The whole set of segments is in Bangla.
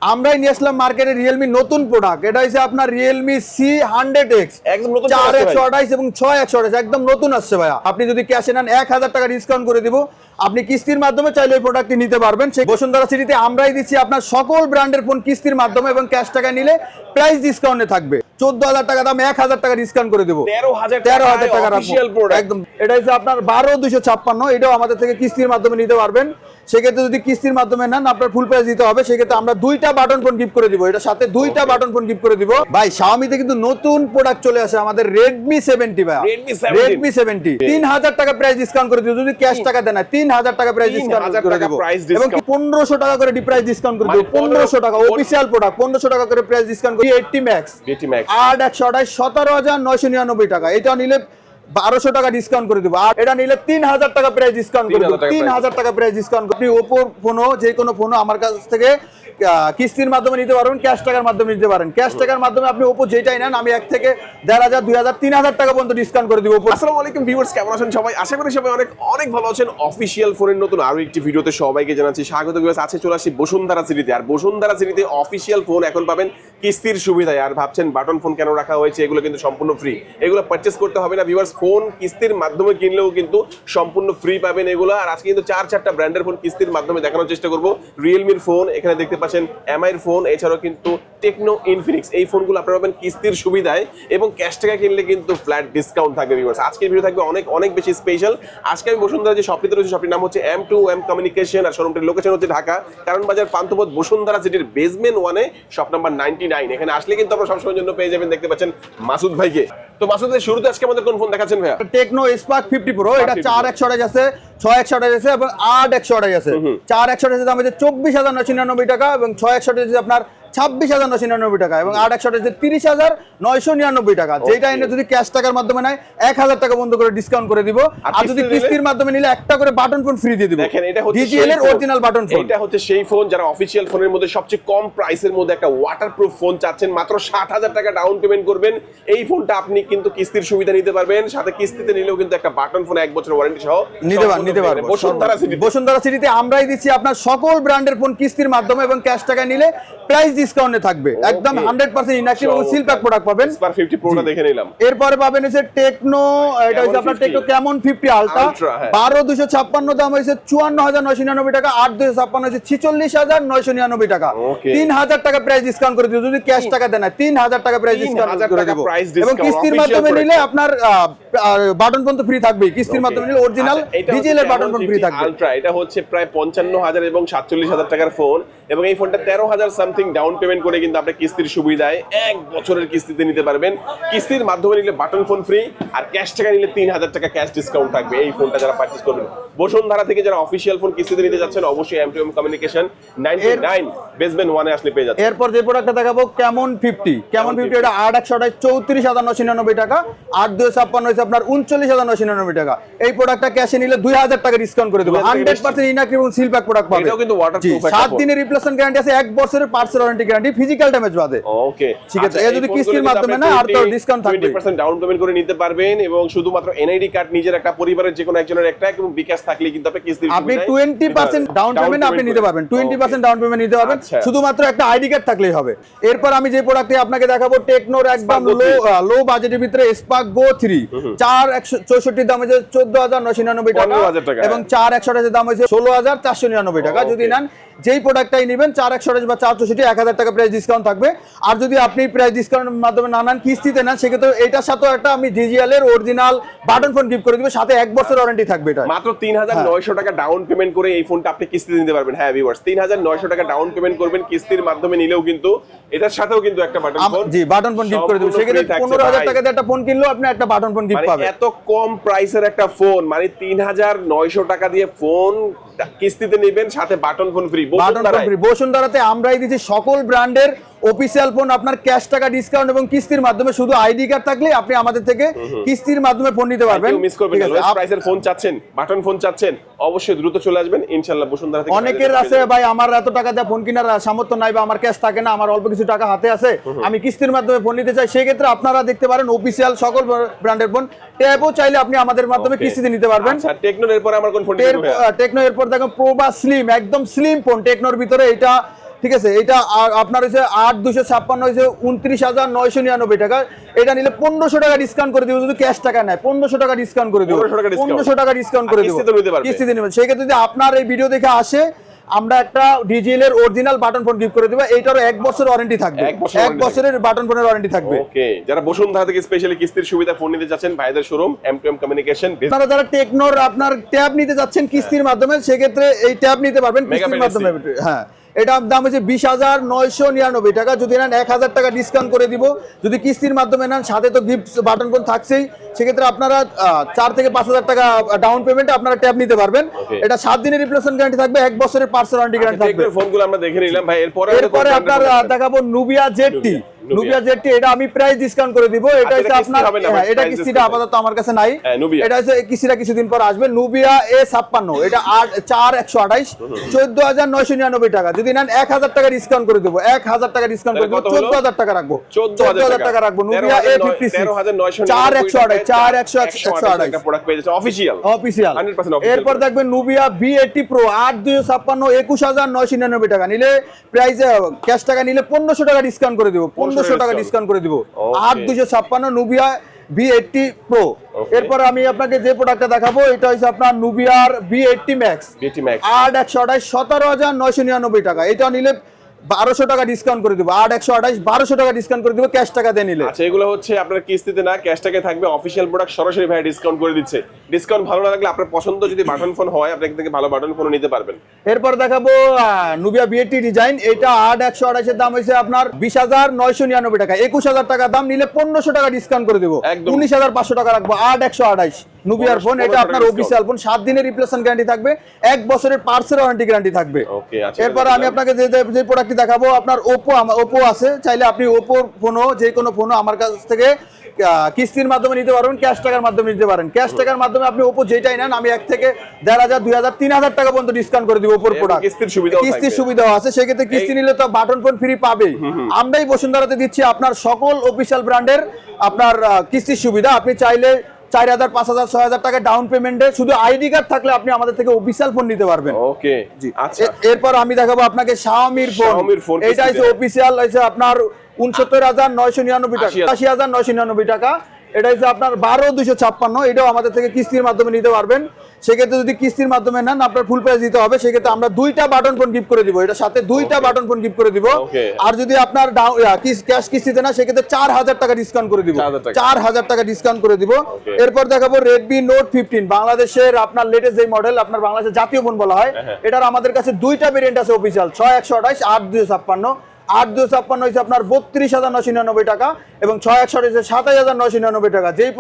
আমরাই নিয়ে আসলাম মার্কেটে রিয়েলমি নতুন প্রোডাক্ট। এটা হচ্ছে আপনার রিয়েলমি C100X, একদম নতুন 4/128 এবং 6/128 একদম নতুন আসছে ভাইয়া। আপনি যদি ক্যাশে নেন 1000 টাকা ডিসকাউন্ট করে দিব। আপনি কিস্তির মাধ্যমে চাইলে ওই প্রোডাক্টটি নিতে পারবেন। সেই বসুন্ধরা সিটিতে আমরাই দিচ্ছি আপনার সকল ব্র্যান্ডের ফোন কিস্তির মাধ্যমে, এবং ক্যাশ টাকা নিলে প্রাইস ডিসকাউন্টে থাকবে। 14,000 টাকা দাম 1000 টাকা ডিসকাউন্ট করে দেবো। 13,000 টাকা একদম। এটা হচ্ছে আপনার 12,256, এটাও আমাদের থেকে কিস্তির মাধ্যমে নিতে পারবেন। সেক্ষেত্রে যদি কিস্তির মাধ্যমে নেন আপনার ফুল প্রাইস দিতে হবে। সেক্ষেত্রে আমরা 2টা বাটন ফোন গিফট করে দিব। এটার সাথে 2টা বাটন ফোন গিফট করে দিব। ভাই শাওমিতে কিন্তু নতুন প্রোডাক্ট চলে আসে আমাদের Redmi 70 ভাই। Redmi 70 3,000 টাকা প্রাইস ডিসকাউন্ট করে দিব। যদি ক্যাশ টাকা দেন 3,000 টাকা প্রাইস ডিসকাউন্ট করে দিব, এবং 1500 টাকা করে প্রাইস ডিসকাউন্ট করে দিব। 1500 টাকা অফিশিয়াল প্রোডাক্ট 1500 টাকা করে প্রাইস ডিসকাউন্ট করে 80 ম্যাক্স 8/128 17,999 টাকা। এটা নিলে 1200 টাকা ডিসকাউন্ট করে দেবো। আর এটা নিলে 3,000 টাকা প্রাইস ডিসকাউন্ট করে দেবো। 3,000 টাকা প্রাইস ডিসকাউন্ট করে ওপো ফোনও যে কোনো ফোনও আমার কাছ থেকে কিস্তির মাধ্যমে নিতে পারবেন, ক্যাশ টাকার মাধ্যমে নিতে পারেন। ক্যাশ টাকার মাধ্যমে আপনি ওপো যেটাই নেন আমি 1 থেকে 1,500 2,000 3,000 টাকা পর্যন্ত ডিসকাউন্ট করে দিব। আসসালামু আলাইকুম ভিউয়ার্স, কেমন আছেন সবাই? আশা করি সবাই অনেক অনেক ভালো আছেন। অফিশিয়াল ফোনের নতুন আরো একটি ভিডিওতে সবাইকে জানাচ্ছি স্বাগত। ভিউয়ার্স, আছে চলে আসি বসুন্ধরা সিটিতে। আর বসুন্ধরা সিটিতে অফিশিয়াল ফোন এখন পাবেন কিস্তির সুবিধায়। আর ভাবছেন বাটন ফোন কেন রাখা হয়েছে, এগুলো কিন্তু সম্পূর্ণ ফ্রি। এগুলো পারচেজ করতে হবে না ভিউয়ার্স। ফোন কিস্তির মাধ্যমে কিনলেও কিন্তু সম্পূর্ণ ফ্রি পাবেন এগুলো। আর আজকে কিন্তু 4-4টা ব্র্যান্ডের ফোন কিস্তির মাধ্যমে দেখানোর চেষ্টা করব। রিয়েলমির ফোন এখানে দেখতে পাচ্ছেন, এমআই এর ফোন, এছাড়াও কিন্তু টেকনো, ইনফিনিক্স, এই ফোনগুলো আপনারা পাবেন কিস্তির সুবিধায়, এবং ক্যাশ টাকা কিনলে কিন্তু ফ্ল্যাট ডিসকাউন্ট থাকবে ভিউয়ার্স। আজকের ভিডিও থাকবে অনেক অনেক বেশি স্পেশাল। আজকে আমি বসুন্ধরা যে শপটিতে রয়েছে, শপটির নাম হচ্ছে M2M কমিউনিকেশন, আর শোরুমটির লোকেশন হচ্ছে ঢাকা কারণ বাজার পান্থপথ, বসুন্ধরা সিটির বেসমেন্ট 1-এ শপ নাম্বার 99। এখানে আসলে কিন্তু আপনারা সবসময়ের জন্য পেয়ে যাবেন, দেখতে পাচ্ছেন মাসুদ ভাইকে। তো মাসুদ ভাই, শুরুতে আজকে আমাদের কোন ফোন দেখাচ্ছেন ভাইয়া? Tecno Spark 50 pro. এটা 4/128 আছে, 6/128 আছে এবং 8/128 আছে। 4/128 দাম হচ্ছে 24,999 টাকা, এবং 6/128 আপনার 26,999 টাকা, এবং 8/128 30,999 টাকা। যেটা এনে যদি ক্যাশ টাকার মাধ্যমে নেয় 1,000 টাকা বন্ধ করে ডিসকাউন্ট করে দিব। আর যদি কিস্তির মাধ্যমে নিলে একটা করে বাটন ফোন ফ্রি দিয়ে দিব। দেখেন, এটা হচ্ছে ডিজিএল এর অরিজিনাল বাটন ফোন। এটা হচ্ছে সেই ফোন যারা অফিশিয়াল ফোনের মধ্যে সবচেয়ে কম প্রাইসের মধ্যে একটা ওয়াটারপ্রুফ ফোন চাচ্ছেন। মাত্র 60,000 টাকা ডাউন পেমেন্ট করবেন, এই ফোনটা আপনি কিন্তু কিস্তির সুবিধা নিতে পারবেন। সাথে কিস্তিতে নিলেও কিন্তু একটা বাটন ফোন 1 বছরের ওয়ারেন্টি সহ নিতে পারবেন। বসুন্ধরা সিটিতে আমরাই দিচ্ছি আপনার সকল ব্র্যান্ডের ফোন কিস্তির মাধ্যমে, এবং ক্যাশ টাকা নিলে প্রাইস ডিসকাউন্টে থাকবে। একদম 100% ইনঅ্যাক্টিভ এবং সিল প্যাক প্রোডাক্ট পাবেন। স্পার 50 প্রোটা দেখে নিলাম। এরপরে পাবেন হচ্ছে টেকনো, এটা হচ্ছে আপনার টেকনো ক্যামন 50 আলট্রা। 12,256 দাম হইছে 54,999 টাকা, 8,256 হইছে 46,999 টাকা। 3,000 টাকা প্রাইস ডিসকাউন্ট করে দিব। যদি ক্যাশ টাকা দেন 3,000 টাকা প্রাইস ডিসকাউন্ট করে দেব, এবং কিস্তির মাধ্যমে নিলে আপনার বাটন ফোন তো ফ্রি থাকবে। কিস্তির মাধ্যমে নিলে অরিজিনাল ডিজিএল এর বাটন ফোন ফ্রি থাকবে। আলট্রা এটা হচ্ছে প্রায় 55,000 এবং 47,000 টাকার ফোন, এবং এই ফোনটা 13,000 সামথিং ডাউন পেমেন্ট করে কিন্তু আপনি কিস্তির সুবিধায় 1 বছরের কিস্তিতে নিতে পারবেন। কিস্তির মাধ্যমে নিলে বাটন ফোন ফ্রি, আর ক্যাশ টাকা নিলে 3,000 টাকা ক্যাশ ডিসকাউন্ট থাকবে। এই ফোনটা যারা পারচেজ করবেন বসুন্ধরা থেকে, যারা অফিশিয়াল ফোন কিস্তিতে নিতে যাচ্ছেন, অবশ্যই M2M কমিউনিকেশন 99 বেসমেন্ট 1-এ আসলে পেয়ে যাচ্ছেন। এরপর যে প্রোডাক্টটা দেখাবো ক্যামন 50। ক্যামন 50 এটা 8/128 34,999 টাকা, 8,256 হইছে আপনার 39,999 টাকা। এই প্রোডাক্টটা ক্যাশে নিলে 2,000 টাকা ডিসকাউন্ট করে দেব। 100% ইনঅ্যাক্টিভ এবং সিল প্যাক প্রোডাক্ট পাবেন। এটাও কিন্তু ওয়াটারপ্রুফ। 7 দিনের রিপ্লেসমেন্ট গ্যারান্টি আছে, 1 বছরের parts warranty guarantee, physical damage বাদে। ওকে, ঠিক আছে। এই যদি কিস্তির মাধ্যমে না আর তো ডিসকাউন্ট থাকবে। 20% ডাউন পেমেন্ট করে নিতে পারবেন, এবং শুধুমাত্র এনআইডি কার্ড নিজের একটা, পরিবারের যে কোনো একজনের একটা, এবং বিকাশ থাকলে কিন্তু আপনি কিস্তির আপনি 20% ডাউন পেমেন্ট আপনি নিতে পারবেন। 20% ডাউন পেমেন্ট নিতে পারবেন, শুধুমাত্র একটা আইডি কার্ড থাকলেই হবে। এরপর আমি যে প্রোডাক্টটি আপনাকে দেখাবো টেকনোর একদম লো বাজেটের ভিতরে স্পার্ক গো 3। 4/164 দাম হচ্ছে 14,999 টাকা, এবং 4/128 দাম হচ্ছে 16,499 টাকা। যদি নেন যেই প্রোডাক্টটাই নেবেন 4/128 বা 4/64 1,000 টাকা প্রাইস ডিসকাউন্ট থাকবে। আর যদি আপনি প্রাইস ডিসকাউন্টের মাধ্যমে না নেন, কিস্তিতে নেন, সেক্ষেত্রে এটার সাথেও একটা আমি ডিজিএল এর অরিজিনাল বাটন ফোন গিফট করে দিব, সাথে 1 বছর ওয়ারেন্টি থাকবে। এটা মাত্র 3,900 টাকা ডাউন পেমেন্ট করে এই ফোনটা আপনি কিস্তিতে নিতে পারবেন। হ্যাঁ ভিউয়ার্স, 3,900 টাকা ডাউন পেমেন্ট করবেন, কিস্তির মাধ্যমে নিলেও কিন্তু এটার সাথেও কিন্তু একটা বাটন ফোন, জি বাটন ফোন গিফট করে দিব। সেক্ষেত্রে 15,000 টাকা দিয়ে একটা ফোন কিনলেও আপনি একটা বাটন ফোন গিফট পাবেন। এত কম প্রাইসের একটা ফোন, মানে 3,900 টাকা দিয়ে ফোন কিস্তিতে নেবেন, সাথে বাটন ফোন ফ্রি। বসুন্ধরাতে আমরাই দিচ্ছি সকল ব্র্যান্ডের অফিশিয়াল ফোন আপনার ক্যাশ টাকা ডিসকাউন্ট এবং কিস্তির মাধ্যমে। শুধু আইডি কার্ড থাকলে আপনি আমাদের থেকে কিস্তির মাধ্যমে ফোন নিতে পারবেন। মিস করবেন না, লো প্রাইসের ফোন চাচ্ছেন, বাটন ফোন চাচ্ছেন, অবশ্যই দ্রুত চলে আসবেন ইনশাআল্লাহ বসুন্ধরা থেকে। অনেকের আছে ভাই আমার এত টাকা দিয়ে ফোন কেনার সামর্থ্য নাই, বা আমার ক্যাশ থাকে না, আমার অল্প কিছু টাকা হাতে আছে, আমি কিস্তির মাধ্যমে ফোন নিতে চাই। সেই ক্ষেত্রে আপনারা দেখতে পারেন অফিশিয়াল সকল ব্র্যান্ডের ফোন ট্যাবও চাইলে আপনি আমাদের মাধ্যমে কিস্তিতে নিতে পারবেন। আচ্ছা, টেকনোর এরপর আমার কোন ফোন? টেকনো এরপর দেখো প্রো বা স্লিম, একদম স্লিম ফোন টেকনোর ভিতরে। এটা ঠিক আছে, এটা আপনার হচ্ছে 8,256 হয়েছে 29,999 টাকা। এটা নিলে 1,500 টাকা ডিসকাউন্ট করে দিব, যদি ক্যাশ টাকা নেয় 1,500 টাকা ডিসকাউন্ট করে দিব, 1,500 টাকা ডিসকাউন্ট করে দিব, কিস্তিতে নেবেন। সেক্ষেত্রে যদি আপনার এই ভিডিও দেখে আসে, আমরা একটা ডিজিএল এর অরিজিনাল বাটন ফোন গিফট করে দিব। এইটারও 1 বছর ওয়ারেন্টি থাকবে, 1 বছরের বাটন ফোনের ওয়ারেন্টি থাকবে। ওকে, যারা বসুন্ধরা থেকে স্পেশালি কিস্তির সুবিধা ফোন নিতে যাচ্ছেন, ভাইদের শোরুম M2M কমিউনিকেশন। আপনারা যারা টেকনোর আপনার ট্যাব নিতে যাচ্ছেন কিস্তির মাধ্যমে, সেক্ষেত্রে এই ট্যাব নিতে পারবেন কিস্তির মাধ্যমে। হ্যাঁ, এটার দাম হচ্ছে 20,999 টাকা। যদি নেন 1,000 টাকা ডিসকাউন্ট করে দিব। যদি কিস্তির মাধ্যমে নেন, সাথে তো গিফট বাটন ফোন থাকছেই। সেক্ষেত্রে আপনারা 4 থেকে 5,000 টাকা ডাউন পেমেন্টে আপনারা ট্যাব নিতে পারবেন। এটা 7 দিনের রিপ্লেসমেন্ট গ্যারান্টি থাকবে, 1 বছরের পার্টস ওয়ারেন্টি গ্যারান্টি থাকবে। ফোনগুলো আমরা দেখে নিলাম ভাই। এরপরে আপনার দেখাবো নুবিয়া জেডটি। নুবিয়া জেডটি এটা আমি প্রাইস ডিসকাউন্ট করে দিব। এটা হচ্ছে আপনার, এটা কিস্তিটা আপাতত আমার কাছে নাই, এটা হচ্ছে কিস্তিটা কিছুদিন পর আসবে। নুবিয়া A56 এটা 4128, 14,999 টাকা। যদি নেন 1,000 টাকা ডিসকাউন্ট করে দেবো, 1,000 টাকা ডিসকাউন্ট করে দেবো, 14,000 টাকা রাখবো, 14,000 টাকা রাখবো। নুবিয়া A56 4128, 4128 একটা প্রোডাক্ট পেয়ে যাচ্ছে অফিশিয়াল। 100% এরপর দেখবেন নুবিয়া B80 Pro 8,256, 21,999 টাকা। নিলে প্রাইসে ক্যাশ টাকা নিলে 1,500 টাকা ডিসকাউন্ট করে দেবো, 1,500 টাকা ডিসকাউন্ট করে দিব। 8,256 নুবিয়া B80 Pro। এরপর আমি আপনাকে যে প্রোডাক্টটা দেখাবো, এটা হচ্ছে আপনার নুবিয়ার B80 Max 8,128, 17,999 টাকা। এটা নিলে 1,200 টাকা ডিসকাউন্ট করে দিব, 8,128, 1,200 টাকা ডিসকাউন্ট করে দিব ক্যাশ টাকা দিয়ে নিলে। আচ্ছা, এগুলো হচ্ছে আপনার কিস্তিতে না, ক্যাশ টাকা থাকবে। অফিশিয়াল প্রোডাক্ট সরাসরি ভাই ডিসকাউন্ট করে দিচ্ছে। ডিসকাউন্ট ভালো না লাগলে আপনার পছন্দ যদি বাটন ফোন হয়, আপনি এখান থেকে ভালো বাটন ফোন নিতে পারবেন। এরপর দেখাবো নুবিয়া B80 ডিজাইন। এটা 8,128 এর দাম হইছে আপনার 20,999 টাকা। 21,000 টাকা দাম, নিলে 1,500 টাকা ডিসকাউন্ট করে দেব, 19,500 টাকা রাখবো। 8,128 নুবিয়ার ফোন, এটা আপনার অফিশিয়াল ফোন। 7 দিনের রিপ্লেসমেন্ট গ্যারান্টি থাকবে, 1 বছরের পার্টসের ওয়ারেন্টি গ্যারান্টি থাকবে। এরপর আমি আপনাকে যে প্রোডাক্টটি দেখাবো, আপনার ওপো আছে। চাইলে আপনি ওপোর ফোনও, যে কোনো ফোনও আমার কাছ থেকে কিস্তির মাধ্যমে নিতে পারবেন, ক্যাশ টাকার মাধ্যমে নিতে পারেন। ক্যাশ টাকার মাধ্যমে আপনি ওপো যেটাই নেন, আমি 1 থেকে 1,500, 2,000, 3,000 টাকা পর্যন্ত ডিসকাউন্ট করে দিব ওপোর প্রোডাক্ট। কিস্তির সুবিধাও আছে। সেক্ষেত্রে কিস্তি নিলে তো বাটন ফোন ফ্রি পাবেই। আমরাই বসুন্ধরাতে দিচ্ছি আপনার সকল অফিশিয়াল ব্র্যান্ডের আপনার কিস্তির সুবিধা। আপনি চাইলে 4,000, 5,000, 6,000 টাকা ডাউন পেমেন্টে শুধু আইডি কার্ড থাকলে আপনি আমাদের থেকে অফিশিয়াল ফোন নিতে পারবেন। ওকে, জি। আচ্ছা, এরপর আমি দেখাবো আপনাকে শাওমির ফোন। এটা হচ্ছে অফিশিয়াল, হচ্ছে আপনার 69,999 টাকা, 80,999 টাকা। এটা হচ্ছে আপনার 12,256। এটাও আমাদের থেকে কিস্তির মাধ্যমে নিতে পারবেন। সেক্ষেত্রে যদি কিস্তির মাধ্যমে নেন, আপনার ফুল প্রাইস দিতে হবে। সেক্ষেত্রে আমরা 2টা বাটন ফোন গিফট করে দিব, এটার সাথে 2টা বাটন ফোন গিফট করে দিব। আর যদি আপনার ক্যাশ কিস্তিতে না, সেক্ষেত্রে 4,000 টাকা ডিসকাউন্ট করে দিব, 4,000 টাকা ডিসকাউন্ট করে দিব। এরপর দেখাবো Redmi Note 15, বাংলাদেশের আপনার লেটেস্ট যে মডেল, আপনার বাংলাদেশের জাতীয় ফোন বলা হয়। এটার আমাদের কাছে 2টা ভেরিয়েন্ট আছে অফিশিয়াল, 6,128, 8,256। 8,256 হচ্ছে আপনার 32,999 টাকা, এবং 6,128 হচ্ছে 27,999 টাকা। যেই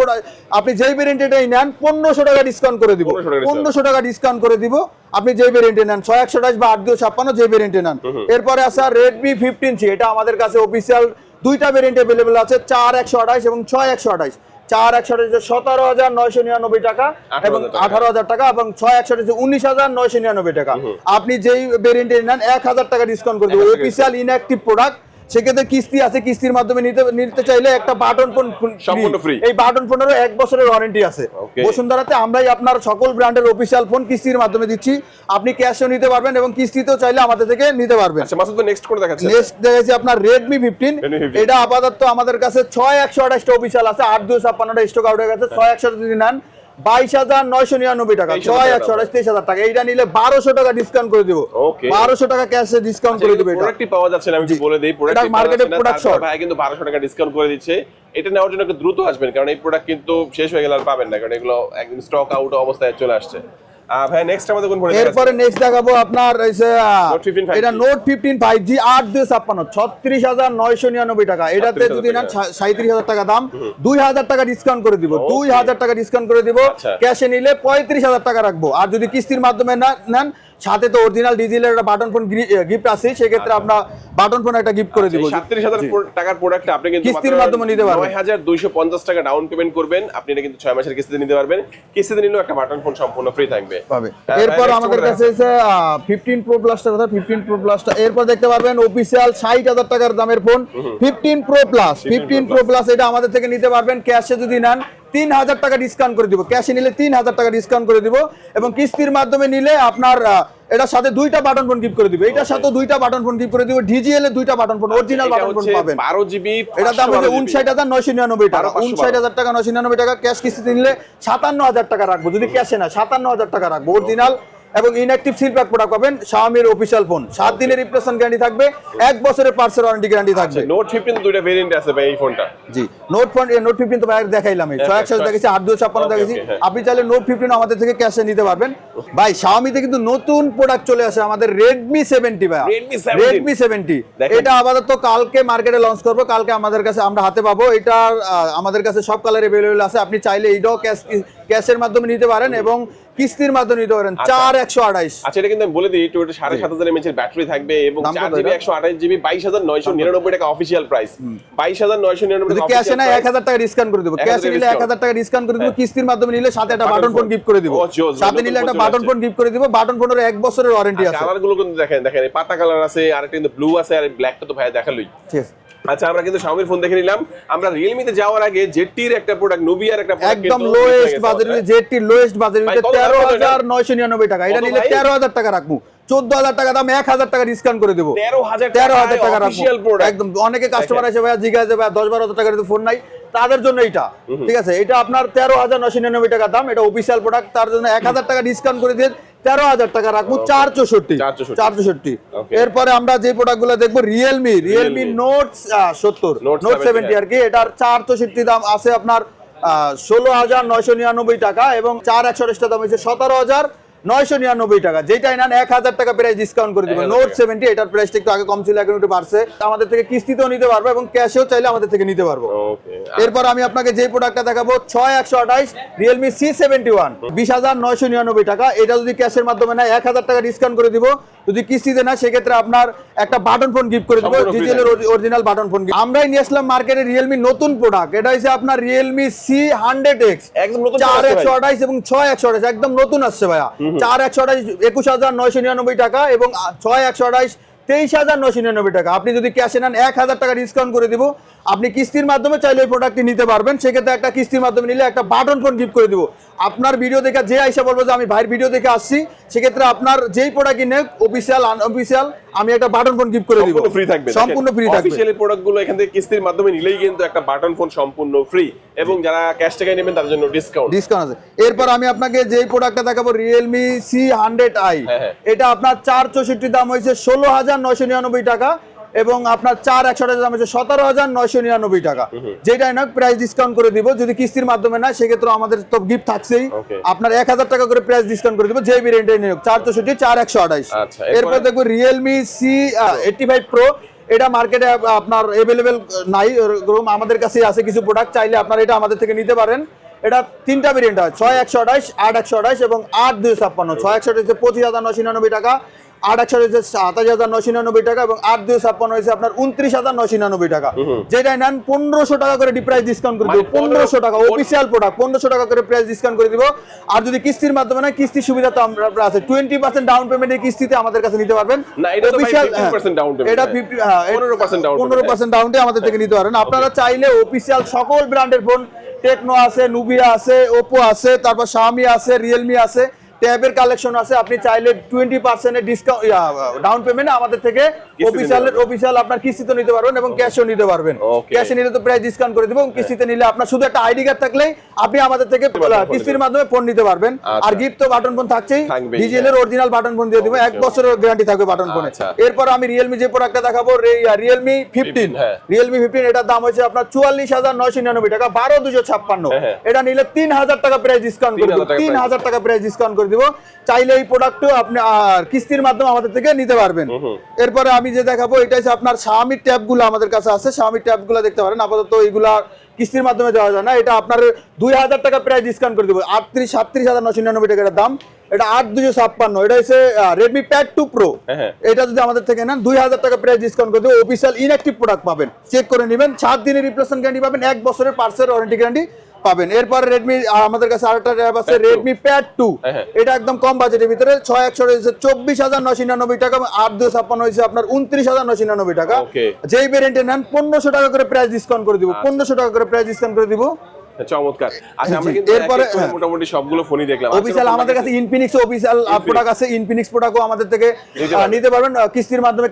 আপনি যেই ভেরিয়েন্টটাই নেন, 1,500 টাকা ডিসকাউন্ট করে দিব, 1,500 টাকা ডিসকাউন্ট করে দিব আপনি যেই ভেরিয়েন্টে নেন, 6,128 বা 8,256 যেই ভেরিয়েন্টে নেন। এরপরে আছে Redmi 15C। এটা আমাদের কাছে অফিশিয়াল 2টা ভেরিয়েন্ট अवेलेबल আছে, 4,128 এবং 6,128। 4,128 17,999 টাকা এবং 18,000 টাকা, এবং 6,128 19,999 টাকা। আপনি যেই ভেরিয়েন্টে নেন 1,000 টাকা ডিসকাউন্ট করে দেবো। Official inactive product. সেক্ষেত্রে কিস্তি আছে, কিস্তির মাধ্যমে নিতে চাইলে একটা বাটন ফোন সম্পূর্ণ ফ্রি। এই বাটন ফোনেরও 1 বছরের ওয়ারেন্টি আছে। বসুন্ধরাতে আমরাই আপনার সকল ব্র্যান্ডের অফিশিয়াল ফোন কিস্তির মাধ্যমে দিচ্ছি। আপনি ক্যাশও নিতে পারবেন এবং কিস্তিতেও চাইলে আমাদের থেকে নিতে পারবেন। আচ্ছা মাসুদ, নেক্সট কোন দেখাচ্ছেন? নেক্সট দেখাচ্ছি আপনার Redmi 15। এটা আপাতত আমাদের কাছে 6,128 টা অফিশিয়াল আছে, 8,256 টা স্টক আউট হয়ে গেছে। 6,128 যদি নেন 22,999 টাকা, 6,128, 23,000 টাকা। এইটা নিলে 1,200 টাকা ডিসকাউন্ট করে দিব, 1,200 টাকা ক্যাশে ডিসকাউন্ট করে দিব। এটা প্রোডাক্টই পাওয়া যাচ্ছে না, আমি বলে দেই। প্রোডাক্ট মার্কেটে প্রোডাক্ট শর্ট, ভাই কিন্তু 1,200 টাকা ডিসকাউন্ট করে দিচ্ছে। এটা নেওয়ার জন্য একটু দ্রুত আসবেন, কারণ এই প্রোডাক্ট কিন্তু শেষ হয়ে গেলে আর পাবেন না, কারণ এগুলো একদম স্টক আউট অবস্থায় চলে আসছে। ভাই নেক্সট আমাদের কোন ফোন? এরপরে নেক্সট দেখাবো আপনার এটা Note 15 5G 8,256, 36,999 টাকা। এটাতে যদি নেন 37,000 টাকা দাম, 2,000 টাকা ডিসকাউন্ট করে দিব, 2,000 টাকা ডিসকাউন্ট করে দিব। ক্যাশে নিলে 35,000 টাকা রাখবো। আর যদি কিস্তির মাধ্যমে নেন, সাথে তো অরিজিনাল ডিজিটাল একটা বাটন ফোন গিফট আছে। সেক্ষেত্রে আমরা বাটন ফোন একটা গিফট করে দিব। 37,000 টাকার প্রোডাক্ট আপনি কিন্তু কিস্তির মাধ্যমে নিতে পারবেন। 9,250 টাকা ডাউন পেমেন্ট করবেন, আপনি এটা কিন্তু 6 মাসের কিস্তিতে নিতে পারবেন। কিস্তিতে নিলেও একটা বাটন ফোন সম্পূর্ণ ফ্রি থাকবে। এরপর আমাদের কাছে আছে 15 Pro Plus-টা, কথা 15 Pro Plus-টা। এরপর দেখতে পারবেন অফিশিয়াল 60,000 টাকার দামের phone 15 Pro Plus। 15 Pro Plus এটা আমাদের থেকে নিতে পারবেন। ক্যাশে যদি নেন 3000 টাকা ডিসকাউন্ট করে দিব, ক্যাশে নিলে 3000 টাকা ডিসকাউন্ট করে দিব, এবং কিস্তির মাধ্যমে নিলে আপনার এটার সাথে 2টা বাটন ফোন গিফট করে দিব, এটার সাথে 2টা বাটন ফোন গিফট করে দিব, ডিজিএল এর 2টা button phone, original button phone পাবেন 12 জিবি। এটা দাম হচ্ছে 59999 টাকা, 59000 টাকা 999 টাকা। ক্যাশ কিস্তিতে নিলে 57000 টাকা রাখবো, যদি ক্যাশে না 57000 টাকা রাখবো। অরিজিনাল এবং ইনঅ্যাক্টিভ সিল প্যাক প্রোডাক্ট পাবেন, Xiaomi এর অফিশিয়াল ফোন, 7 দিনের রিপ্লেসমেন্ট গ্যারান্টি থাকবে, 1 বছরের পার্সের ওয়ারেন্টি গ্যারান্টি থাকবে। নোট 15 তো দুইটা ভেরিয়েন্ট আছে ভাই এই ফোনটা। জি, নোট 15 তো ভাই দেখাইলাম, 6100 দেখেছি, 8256 দেখেছি। আপনি চাইলে নোট 15 আমাদের থেকে ক্যাশে নিতে পারবেন। ভাই Xiaomi তে কিন্তু নতুন প্রোডাক্ট চলে আসে, আমাদের Redmi 70 ভাই, Redmi 70 এটা আপাতত কালকে মার্কেটে লঞ্চ করব, কালকে আমাদের কাছে আমরা হাতে পাবো। এটা আমাদের কাছে সব কালার अवेलेबल আছে, আপনি চাইলে এইটাও ক্যাশের মাধ্যমে নিতে পারেন এবং কিস্তির মাধ্যমে নিতে পারেন। 4128। আচ্ছা, এটা কিন্তু আমি বলে দিই, এটা 7500 mAh এর ব্যাটারি থাকবে এবং 4GB 128GB 22999 টাকা অফিশিয়াল প্রাইস। 22999 যদি ক্যাশে না 1000 টাকা ডিসকাউন্ট করে দেব, ক্যাশে নিলে 1000 টাকা ডিসকাউন্ট করে দেব, কিস্তির মাধ্যমে নিলে সাথে একটা বাটন ফোন গিফট করে দেব, সাথে নিলে একটা বাটন ফোন গিফট করে দেব। বাটন ফোনের 1 বছরের ওয়ারেন্টি আছে। কালার গুলো কিন্তু দেখেন এই পাতা কালার আছে, আর একটা কিন্তু ব্লু আছে, আর ব্ল্যাকটা তো ভাই দেখালোই। ঠিক আছে। আচ্ছা, আমরা কিন্তু Xiaomi ফোন দেখে নিলাম। আমরা Realme তে যাওয়ার আগে ZT এর একটা প্রোডাক্ট, Nubiaর একটা প্রোডাক্ট, একদম লোয়েস্ট বাজেটে, ZT লোয়েস্ট বাজেটে 13999 টাকা, এটা নিলে 13000 টাকা রাখবো, 14000 টাকা দাম, 1000 টাকা ডিসকাউন্ট করে দেবো, 13000 টাকা রাখবো একদম। অনেকে কাস্টমার আছে ভাই জিজ্ঞাসা ভাই 10-12000 টাকার ফোন নাই, তাদের জন্য এটা ঠিক আছে। এটা আপনার 13999 টাকা দাম, এটা অফিশিয়াল প্রোডাক্ট, তার জন্য 1000 টাকা ডিসকাউন্ট করে দিয়ে 13000 টাকা রাখবো, 464। এরপরে আমরা যে প্রোডাক্টগুলো দেখবো Realme Note 70 Note 70 আর কি, এটার 464 দাম আছে আপনার 16999 টাকা, এবং 4128 দাম হচ্ছে 17999 টাকা। যেটাই নেন 1000 টাকা প্রাইস ডিসকাউন্ট করে দিব। নোট 70 এটার প্রাইসটা একটু আগে কম ছিল, এখন একটু বাড়ছে। আমাদের থেকে কিস্তিতেও নিতে পারবো এবং ক্যাশেও চাইলে আমাদের থেকে নিতে পারবো। এরপর আমি আপনাকে যে প্রোডাক্টটা দেখাবো 6128 Realme C71 20999 টাকা। এটা যদি ক্যাশের মাধ্যমে না 1000 টাকা ডিসকাউন্ট করে দিব, যদি কিস্তিতে না সেক্ষেত্রে আপনার একটা বাটন ফোন গিফট করে দিব, ডিজিটাল অরিজিনাল বাটন ফোন। আমরাই নিয়ে আসলাম মার্কেটে Realme নতুন প্রোডাক্ট, এটা হচ্ছে আপনার Realme C100X, একদম নতুন 4128 এবং 6128 একদম নতুন আসছে ভাইয়া। 4128 21999 টাকা এবং 6128 23999 টাকা। আপনি যদি ক্যাশে নেন 1000 টাকা ডিসকাউন্ট করে দিব, আপনি কিস্তির মাধ্যমে চাইলে এই প্রোডাক্টটি নিতে পারবেন, সেক্ষেত্রে একটা কিস্তির মাধ্যমে নিলে একটা বাটন ফোন গিফট করে দিব। আপনার ভিডিও দেখে যে আইসা বলবো যে আমি ভাইয়ের ভিডিও দেখে আসছি, সেক্ষেত্রে আপনার যেই প্রোডাক্টই নেক অফিশিয়াল আনঅফিশিয়াল আমি একটা বাটন ফোন গিফট করে দিব, ফ্রি থাকবে, সম্পূর্ণ ফ্রি থাকবে। অফিশিয়াল প্রোডাক্টগুলো এখান থেকে কিস্তির মাধ্যমে নিলেই কিন্তু একটা বাটন ফোন সম্পূর্ণ ফ্রি, এবং যারা ক্যাশ টাকায় নেবেন তাদের জন্য ডিসকাউন্ট আছে। এরপর আমি আপনাকে যেই প্রোডাক্টটা দেখাবো Realme C100i, এটা আপনার 464 দাম হয়েছে 16999 টাকা এবং আপনার 4128 দাম হচ্ছে 17999 টাকা। যেটাই না প্রাইস ডিসকাউন্ট করে দিব, যদি কিস্তির মাধ্যমে না সেক্ষেত্রে আমাদের তো গিফট থাকছেই, আপনার 1000 টাকা করে প্রাইস ডিসকাউন্ট করে দিব, যেই ভেরিয়েন্টে নিন 464 4128। এরপর দেখবো Realme C85 Pro, এটা মার্কেটে আপনার अवेलेबल নাই, আমাদের কাছে আছে কিছু প্রোডাক্ট, চাইলে আপনারা এটা আমাদের থেকে নিতে পারেন। এটা তিনটা ভেরিয়েন্ট হয়, 6128 8128 এবং 8256। 6128 হচ্ছে 25999 টাকা, 8128 হচ্ছে 27999 টাকা এবং 8256 হচ্ছে আপনার 29999 টাকা। যেটাই নেন 1500 টাকা করে প্রাইস ডিসকাউন্ট করে দিব, 1500 টাকা অফিশিয়াল প্রোডাক্ট 1500 টাকা করে প্রাইস ডিসকাউন্ট করে দিব। আর যদি কিস্তির মাধ্যমে না, কিস্তির সুবিধা তো আমরা আছে, 20% ডাউন পেমেন্টের কিস্তিতে আমাদের কাছে নিতে পারবেন। না, এটা অফিশিয়াল 50% ডাউন পেমেন্ট, এটা 15% ডাউন দিয়ে আমাদের থেকে নিতে পারেন। আপনারা চাইলে অফিশিয়াল সকল ব্র্যান্ডের ফোন, টেকনো আছে, নুবিয়া আছে, ওপো আছে, তারপর Xiaomi আছে, Realme আছে, ট্যাবের কালেকশন আছে, আপনি চাইলে 20% এর ডিসকাউন্ট ডাউন পেমেন্টে আমাদের থেকে অফিশিয়াল আপনার কিস্তিতে নিতে পারবেন এবং ক্যাশও নিতে পারবেন। ক্যাশে নিলে তো প্রাইস ডিসকাউন্ট করে দেব, কিস্তিতে নিলে আপনার শুধু একটা আইডি কার্ড থাকলেই আপনি আমাদের থেকে কিস্তির মাধ্যমে ফোন নিতে পারবেন। আর গিফট তো বাটন ফোন থাকছেই, ডিজিটাল অরিজিনাল বাটন ফোন দিয়ে দিব, 1 বছরের গ্যারান্টি থাকবে বাটন ফোনে। এরপর আমি Realme যে প্রোডাক্টটা দেখাবো Realme 15, এটার দাম হচ্ছে আপনার 44999 টাকা, 12256। এটা নিলে 3000 টাকা প্রাইস ডিসকাউন্ট করে দেব, 3000 টাকা প্রাইস ডিসকাউন্ট করে দিব, চাইলে এই প্রোডাক্টও আপনি কিস্তির মাধ্যমে আমাদের থেকে নিতে পারবেন। এরপরে আমি যে দেখাবো এটা হচ্ছে আপনার Xiaomi ট্যাবগুলো আমাদের কাছে আছে, Xiaomi ট্যাবগুলো দেখতে পারেন। আপাতত এইগুলা কিস্তির মাধ্যমে দেওয়া যায় না, এটা আপনার 2000 টাকা প্রাইস ডিসকাউন্ট করে দেবো, 37999 টাকার দাম, এটা 8256। এটা হচ্ছে Redmi Pad 2 Pro, এটা যদি আমাদের থেকে নেন 2000 টাকা প্রাইস ডিসকাউন্ট করে দেবো, অফিশিয়াল ইনঅ্যাক্টিভ প্রোডাক্ট পাবেন, চেক করে নেবেন, 7 দিনের রিপ্লেসমেন্ট গ্যারান্টি পাবেন, 1 বছরের পার্সের ওয়ারেন্টি গ্যারান্টি পাবেন। এরপর Redmi আমাদের কাছে আরেকটা ট্যাব আছে Redmi Pad 2, এটা একদম কম বাজেটের ভিতরে, 6128 হচ্ছে 24999 টাকা, 8256 হচ্ছে আপনার 29999 টাকা। যেই ভেরিয়েন্টে নেন 1500 টাকা করে প্রাইস ডিসকাউন্ট করে দিব, 1500 টাকা করে প্রাইস ডিসকাউন্ট করে দিব। চমৎকার। আচ্ছা আমরা জি, কিন্তু এরপরে এক এক করে মোটামুটি সবগুলো ফোনই দেখলাম। অফিসিয়াল আমাদের কাছে ইনফিনিক্স অফিসিয়াল প্রোডাক্ট আছে, ইনফিনিক্স প্রোডাক্টও আমাদের থেকে নিতে পারবেন, কিস্তির মাধ্যমে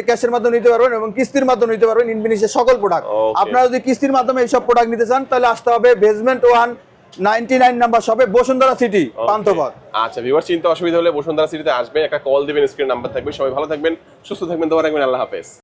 ক্যাশের মাধ্যমে নিতে পারবেন এবং কিস্তির মাধ্যমে নিতে পারবেন ইনফিনিক্সের সকল প্রোডাক্ট। Okay. আপনারা যদি কিস্তির মাধ্যমে এইসব প্রোডাক্ট নিতে চান তাহলে আসতে হবে বেসমেন্ট 199 নাম্বার শপে, বসুন্ধরা সিটি, পান্থপথ। আচ্ছা ভিউয়ার, চিন্তা অসুবিধা হলে বসুন্ধরা সিটিতে আসবেন, একটা কল দিবেন, স্ক্রিন নাম্বার থাকবে। সবাই ভালো থাকবেন, সুস্থ থাকবেন, দোয়া রাখবেন, আল্লাহ হাফেজ।